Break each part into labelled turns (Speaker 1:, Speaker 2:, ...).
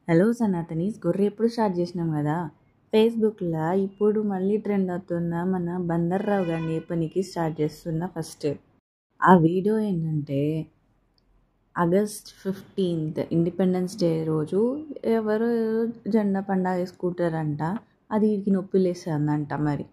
Speaker 1: Hello సనాతనీస్, గొర్రె ఎప్పుడు start చేసినాం కదా. ఫేస్బుక్లో ఇప్పుడు మళ్ళీ ట్రెండ్ అవుతున్న మన బందర్రావు గారిని పనికి స్టార్ట్ చేస్తున్న ఫస్ట్ ఆ వీడియో ఏంటంటే, ఆగస్ట్ 15th ఇండిపెండెన్స్ డే రోజు ఎవరు జెండా పండగ వేసుకుంటారంట. అది వీడికి నొప్పి లేస్తుందంట. మరి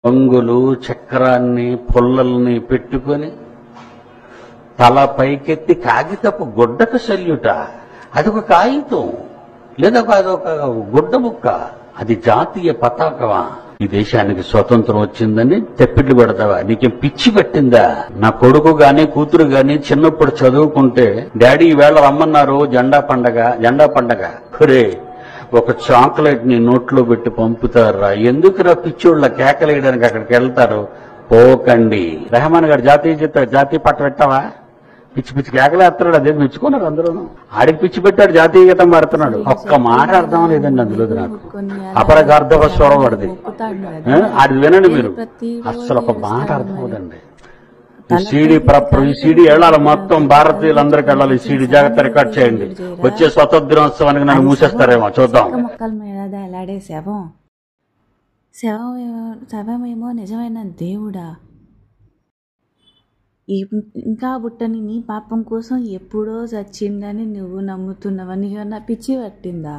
Speaker 2: రంగులు చక్రాన్ని పుల్లల్ని పెట్టుకొని తల పైకెత్తి కాగితపు గుడ్డకు సెల్యూట. అదొక కాగితం లేదా అదొక గుడ్డ ముక్క. అది జాతీయ పతాకమా? ఈ దేశానికి స్వతంత్రం వచ్చిందని తెప్పిట్లు పెడతావా? నీకేం పిచ్చి పెట్టిందా? నా కొడుకు గాని కూతురు గాని చిన్నప్పుడు చదువుకుంటే, డాడీ ఈవేళ రమ్మన్నారు జెండా పండగ ఒరే, ఒక చాక్లెట్ ని నోట్లో పెట్టి పంపుతారా? ఎందుకురా పిచ్చోళ్ళ కేకలేయడానికి అక్కడికి వెళ్తారు? పోకండి. రెహమాన్ గారు జాతీయ పట్ట పెట్టావా? పిచ్చి పిచ్చి కేకలేస్తున్నాడు. అదే మెచ్చుకున్నారు అందరూ. ఆడికి పిచ్చి పెట్టాడు, జాతీయ గీతం పాడుతున్నాడు. ఒక్క మాట అర్థం లేదండి అందులో నాకు. అపరగార్ధవ స్వరం పడింది. అది వినండి మీరు, అసలు ఒక మాట అర్థం అవుదండి. ఈ సీడీ వెళ్ళాలి, మొత్తం భారతీయులందరికీ వెళ్ళాలి. ఈ సీడీ జాగ్రత్త రికార్డ్ చేయండి. వచ్చే స్వతంత్రోత్సవానికి నన్ను మూసేస్తారేమో చూద్దాం.
Speaker 1: మొక్కల మీద ఎలాడే శవమేమో నిజమైన దేవుడా? ఇంకా బుట్టని నీ పాపం కోసం ఎప్పుడో చచ్చిందని నువ్వు నమ్ముతున్నావని నీకన్నా పిచ్చి పట్టిందా?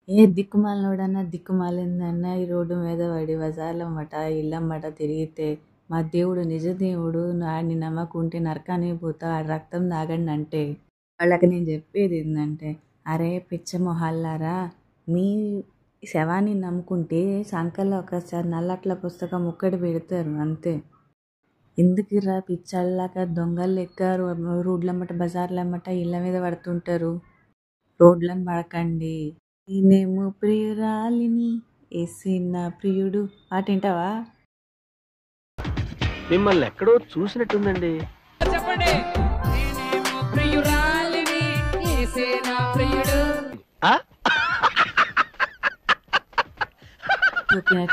Speaker 1: ఏ దిక్కుమాలనోడన్నా దిక్కుమాలిందన్నా ఈ రోడ్డు మీద పడి బజార్లమ్మట ఇళ్ళమ్మట తిరిగితే, మా దేవుడు నిజ దేవుడు, ఆడిని నమ్మకుంటే నరకానికి పోతా, ఆడి రక్తం తాగండి అంటే, వాళ్ళకి నేను చెప్పేది ఏంటంటే, అరే పిచ్చ మొహాలారా, మీ శవాన్ని నమ్ముకుంటే సంకల్లో ఒకసారి నల్లట్ల పుస్తకం ఒక్కటి పెడతారు అంతే. ఎందుకురా పిచ్చల్లాగా దొంగలు లెక్క రోడ్లమ్మట బజార్లమ్మట ఇళ్ళ మీద పడుతుంటారు? రోడ్లను పడకండి. నేనేమో ప్రియురాలిని ఏసిన ప్రియుడు పాట వింటావా?
Speaker 3: మిమ్మల్ని ఎక్కడో చూసినట్టుందండి.
Speaker 4: చెప్పండి. నేనేమో ప్రియురాలిని ఏసిన ప్రియుడు.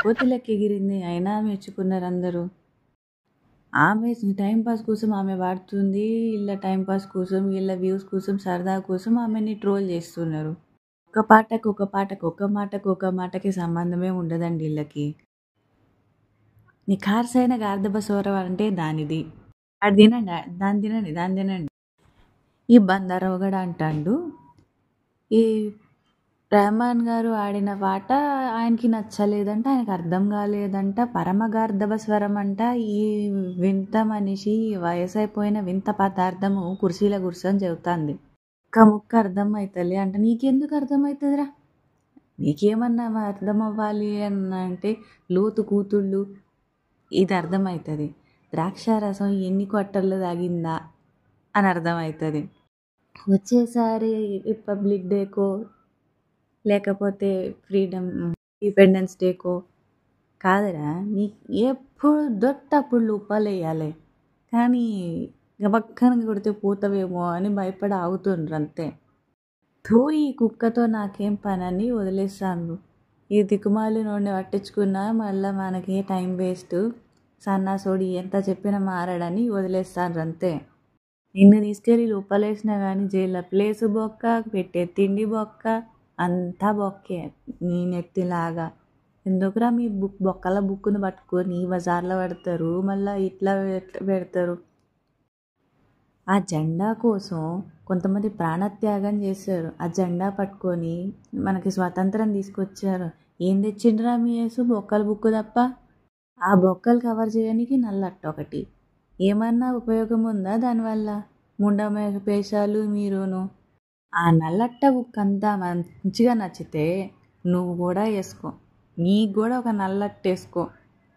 Speaker 1: కోతిలకి ఎగిరింది, అయినా మెచ్చుకున్నారు అందరూ. ఆమె టైంపాస్ కోసం ఆమె వాడుతుంది, వీళ్ళ టైంపాస్ కోసం, వీళ్ళ వ్యూస్ కోసం, సరదా కోసం ఆమెని ట్రోల్ చేస్తున్నారు. ఒక మాటకి సంబంధమే ఉండదండి వీళ్ళకి. నీ ఖార్సైన గార్ధబసవరం అంటే దానిది. అది తినండి, దాన్ని తినండి. ఈ బందారవగడ అంటాడు, ఈ రెహమాన్ గారు ఆడిన పాట ఆయనకి నచ్చలేదంట, ఆయనకు అర్థం కాలేదంట. పరమగార్ధవ స్వరం అంట. ఈ వింత మనిషి, వయసు అయిపోయిన వింత పదార్థము కుర్చీల కూర్చొని చెబుతుంది. ఒక్క ముక్క అర్థం అవుతుంది అంట. నీకెందుకు అర్థమవుతుందిరా? నీకేమన్నా అర్థం అవ్వాలి అంటే లోతు కూతుళ్ళు ఇది అర్థమవుతుంది. ద్రాక్షారసం ఎన్ని కొట్టల్లో తాగిందా అని అర్థమవుతుంది. వచ్చేసారి రిపబ్లిక్ డేకో లేకపోతే ఇండిపెండెన్స్ డేకో కాదురా, నీ ఎప్పుడు దొట్టప్పుడు లోపాలు వేయాలి. కానీ పక్కన కొడితే పోతావేమో అని భయపడి ఆగుతుండ్రు అంతే. ఈ కుక్కతో నాకేం పని అని వదిలేస్తాను. ఈ దిక్కుమాలి నోడిని పట్టించుకున్నా మళ్ళీ మనకి టైం వేస్ట్, సన్నాసోడి ఎంత చెప్పినా మారాడని వదిలేస్తాను అంతే. నిన్ను తీసుకెళ్ళి లోపలేసినా కానీ జైల్లో ప్లేసు బొక్క, పెట్టే తిండి బొక్క, అంతా బొక్కే నీ నెత్తిలాగా. ఎందుకురా మీ బొక్కల బుక్కును పట్టుకొని బజార్లో పెడతారు, మళ్ళీ ఇట్లా పెడతారు. ఆ జెండా కోసం కొంతమంది ప్రాణత్యాగం చేశారు. ఆ జెండా పట్టుకొని మనకి స్వాతంత్రం తీసుకొచ్చారు. ఏం తెచ్చిండ్రా మీ యేసు? బొక్కల బుక్కు తప్ప. ఆ బొక్కలు కవర్ చేయడానికి నల్లట్ట ఒకటి. ఏమన్నా ఉపయోగం ఉందా దానివల్ల? పేషాలు మీరును. ఆ నల్లట్ట బుక్ అంతా మంచిగా నచ్చితే నువ్వు కూడా వేసుకో, నీకు కూడా ఒక నల్లట్ట వేసుకో.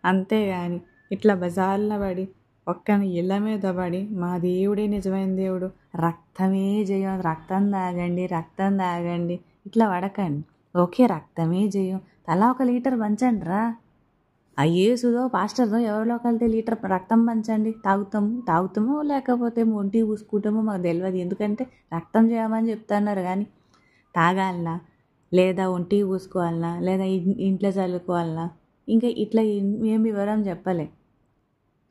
Speaker 1: అంతేగాని ఇట్లా బజార్లో పడి ఒక్కన ఇళ్ళ మీద పడి మా దేవుడే నిజమైన దేవుడు, రక్తమే జయం, రక్తం తాగండి ఇట్లా పడకండి. ఓకే, రక్తమే జయం, తలా 1 లీటర్ పంచండి రా. ఆ యేసుదో పాస్టర్దో ఎవరిలో కలితే లీటర్ రక్తం పంచండి తాగుతామో లేకపోతే ఒంటి పూసుకుంటామో మాకు తెలియదు. ఎందుకంటే రక్తం చేయమని చెప్తున్నారు కానీ తాగాలనా లేదా ఒంటికి పూసుకోవాలనా లేదా ఇంట్లో చల్లుకోవాలనా ఇంకా ఇట్లా ఏం వివరం చెప్పలే.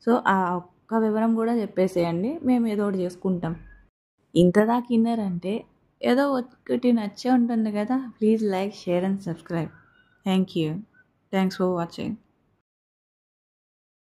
Speaker 1: సో ఆ ఒక్క వివరం కూడా చెప్పేసేయండి, మేము ఏదో ఒకటి చేసుకుంటాం. ఇంతదాకా విన్నారంటే ఏదో ఒకటి నచ్చే ఉంటుంది కదా. Please like, share and subscribe. Thank you. Thanks for watching.